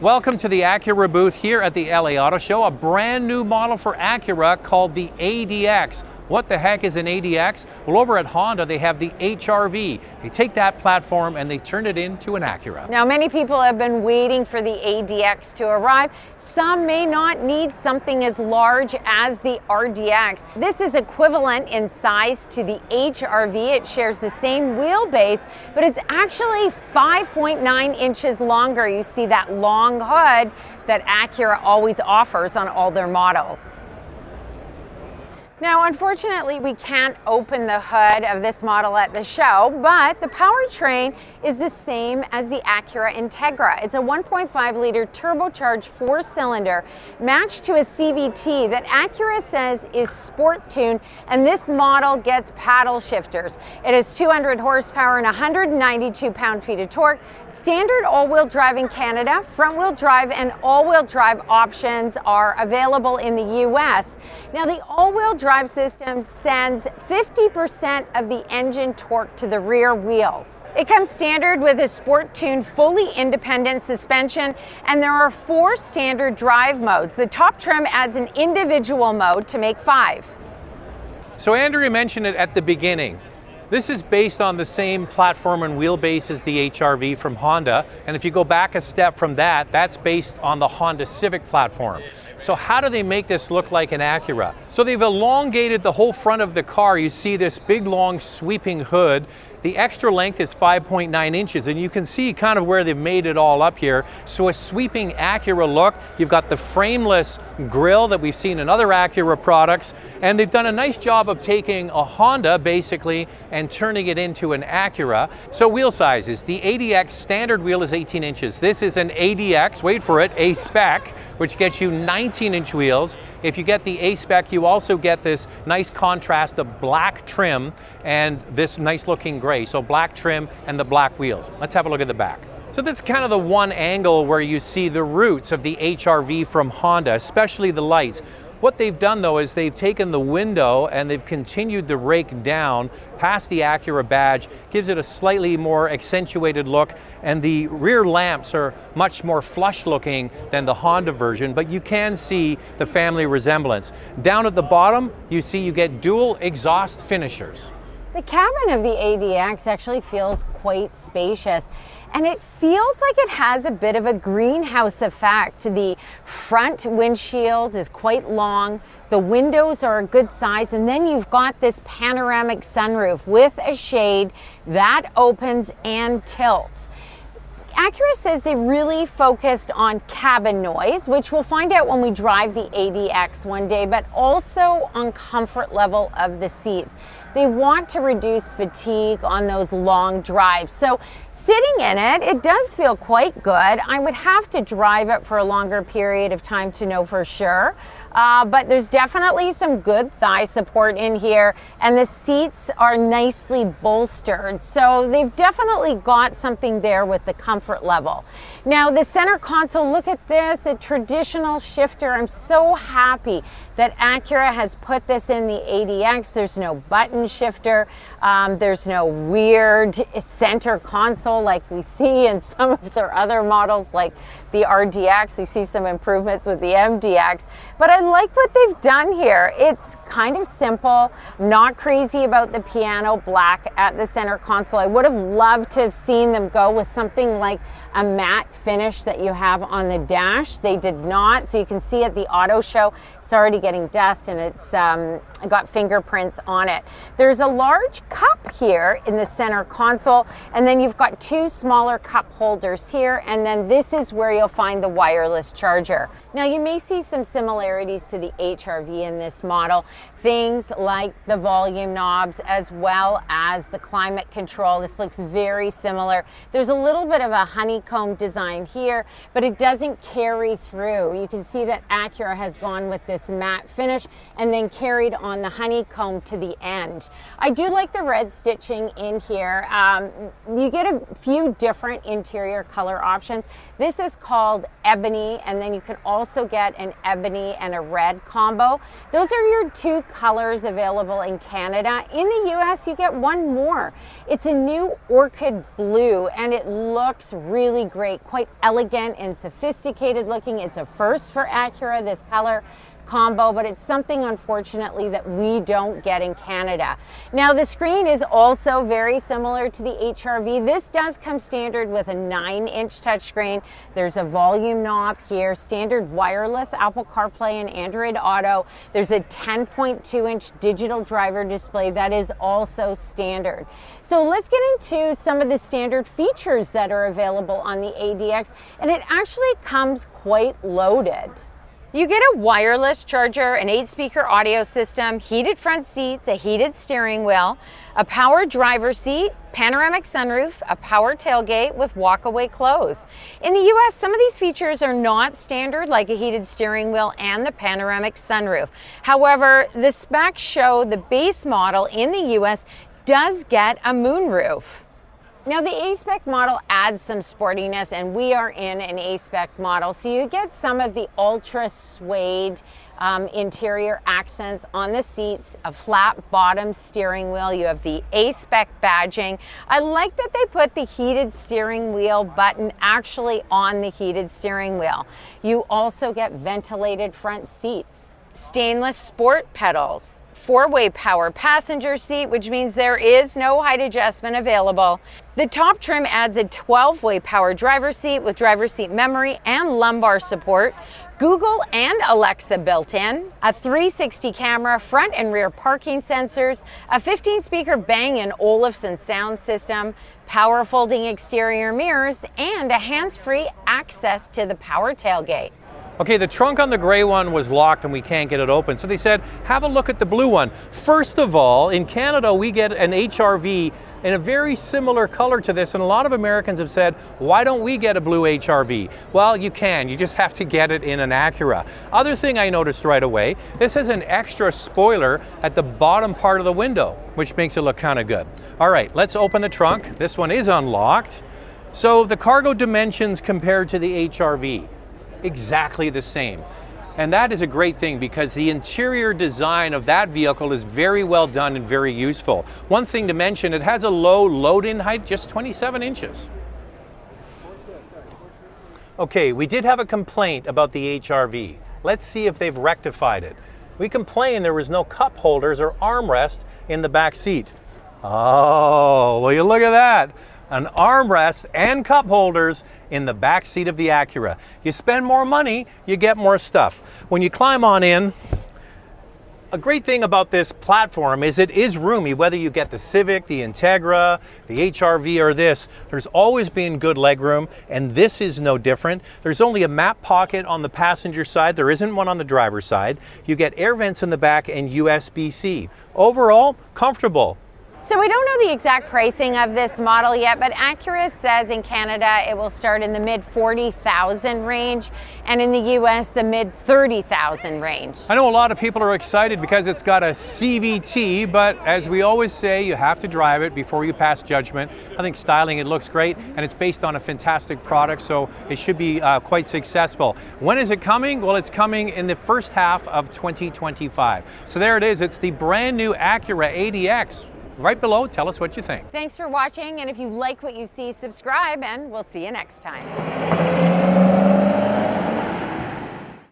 Welcome to the Acura booth here at the LA Auto Show, a brand new model for Acura called the ADX. What the heck is an ADX? Well, over at Honda, they have the HR-V. They take that platform and they turn it into an Acura. Now, many people have been waiting for the ADX to arrive. Some may not need something as large as the RDX. This is equivalent in size to the HR-V. It shares the same wheelbase, but it's actually 5.9 inches longer. You see that long hood that Acura always offers on all their models. Now, unfortunately, we can't open the hood of this model at the show, but the powertrain is the same as the Acura Integra. It's a 1.5-liter turbocharged four-cylinder matched to a CVT that Acura says is sport-tuned, and this model gets paddle shifters. It has 200 horsepower and 192 pound-feet of torque. Standard all-wheel drive in Canada, front-wheel drive and all-wheel drive options are available in the US. Now, the all-wheel drive system sends 50% of the engine torque to the rear wheels. It comes standard with a sport-tuned, fully independent suspension, and there are 4 standard drive modes. The top trim adds an individual mode to make 5. So Andrea mentioned it at the beginning. This is based on the same platform and wheelbase as the HR-V from Honda. And if you go back a step from that, that's based on the Honda Civic platform. So how do they make this look like an Acura? So they've elongated the whole front of the car. You see this big, long, sweeping hood. The extra length is 5.9 inches, and you can see kind of where they've made it all up here. So a sweeping Acura look. You've got the frameless grille that we've seen in other Acura products, and they've done a nice job of taking a Honda, basically, and turning it into an Acura. So wheel sizes. The ADX standard wheel is 18 inches. This is an ADX, wait for it, A-spec, which gets you 19-inch wheels. If you get the A-spec, you also get this nice contrast of black trim and this nice looking gray. So black trim and the black wheels. Let's have a look at the back. So this is kind of the one angle where you see the roots of the HR-V from Honda, especially the lights. What they've done though is they've taken the window and they've continued the rake down past the Acura badge, gives it a slightly more accentuated look, and the rear lamps are much more flush looking than the Honda version, but you can see the family resemblance. Down at the bottom, you see you get dual exhaust finishers. The cabin of the ADX actually feels quite spacious, and it feels like it has a bit of a greenhouse effect. The front windshield is quite long, the windows are a good size, and then you've got this panoramic sunroof with a shade that opens and tilts. Acura says they really focused on cabin noise, which we'll find out when we drive the ADX one day, but also on comfort level of the seats. They want to reduce fatigue on those long drives. So sitting in it, it does feel quite good. I would have to drive it for a longer period of time to know for sure. But there's definitely some good thigh support in here, and the seats are nicely bolstered. So they've definitely got something there with the comfort level. Now the center console, look at this, a traditional shifter. I'm so happy that Acura has put this in the ADX. There's no button shifter. There's no weird center console like we see in some of their other models like the RDX. You see some improvements with the MDX, but I like what they've done here. It's kind of simple, not crazy about the piano black at the center console. I would have loved to have seen them go with something like a matte finish that you have on the dash. They did not, so you can see at the auto show it's already getting dust and it's got fingerprints on it. There's a large cup here in the center console, and then you've got 2 smaller cup holders here, and then this is where you'll find the wireless charger. Now you may see some similarities to the HR-V in this model, things like the volume knobs as well as the climate control. This looks very similar. There's a little bit of a honeycomb design here, but it doesn't carry through. You can see that Acura has gone with this matte finish and then carried on the honeycomb to the end. I do like the red stitching in here. You get a few different interior color options. This is called ebony, and then you can also get an ebony and a red combo. Those are your 2 colors available in Canada. In the US, you get one more. It's a new Orchid blue, and it looks really great, quite elegant and sophisticated looking. It's a first for Acura, this color combo, but it's something unfortunately that we don't get in Canada. Now the screen is also very similar to the HRV. This does come standard with a 9-inch touchscreen. There's a volume knob here, standard wireless Apple Carplay and Android Auto. There's a 10.2-inch digital driver display that is also standard. So let's get into some of the standard features that are available on the ADX, and it actually comes quite loaded. You get a wireless charger, an 8-speaker audio system, heated front seats, a heated steering wheel, a power driver seat, panoramic sunroof, a power tailgate with walk-away close. In the US, some of these features are not standard, like a heated steering wheel and the panoramic sunroof. However, the specs show the base model in the US does get a moonroof. Now the A-spec model adds some sportiness, and we are in an A-spec model, so you get some of the ultra suede interior accents on the seats, a flat bottom steering wheel. You have the A-spec badging. I like that they put the heated steering wheel button actually on the heated steering wheel. You also get ventilated front seats, stainless sport pedals, 4-way power passenger seat, which means there is no height adjustment available. The top trim adds a 12-way power driver seat with driver seat memory and lumbar support, Google and Alexa built in, a 360 camera, front and rear parking sensors, a 15-speaker Bang & Olufsen sound system, power folding exterior mirrors, and a hands-free access to the power tailgate. Okay, the trunk on the gray one was locked and we can't get it open. So they said, have a look at the blue one. First of all, in Canada, we get an HRV in a very similar color to this. And a lot of Americans have said, why don't we get a blue HRV? Well, you can, you just have to get it in an Acura. Other thing I noticed right away, this has an extra spoiler at the bottom part of the window, which makes it look kind of good. All right, let's open the trunk. This one is unlocked. So the cargo dimensions compared to the HRV, exactly the same. And that is a great thing because the interior design of that vehicle is very well done and very useful. One thing to mention, it has a low load-in height, just 27 inches. Okay, we did have a complaint about the HRV. Let's see if they've rectified it. We complained there was no cup holders or armrest in the back seat. Oh, will you look at that? An armrest and cup holders in the back seat of the Acura. You spend more money, you get more stuff. When you climb on in, a great thing about this platform is it is roomy, whether you get the Civic, the Integra, the HRV, or this. There's always been good legroom, and this is no different. There's only a map pocket on the passenger side. There isn't one on the driver's side. You get air vents in the back and USB-C. Overall, comfortable. So we don't know the exact pricing of this model yet, but Acura says in Canada it will start in the mid $40,000 range, and in the US the mid $30,000 range. I know a lot of people are excited because it's got a CVT, but as we always say, you have to drive it before you pass judgment. I think styling, it looks great, and it's based on a fantastic product, so it should be quite successful. When is it coming? Well, it's coming in the first half of 2025. So there it is, it's the brand new Acura ADX. Right below, tell us what you think. Thanks for watching, and if you like what you see, subscribe, and we'll see you next time.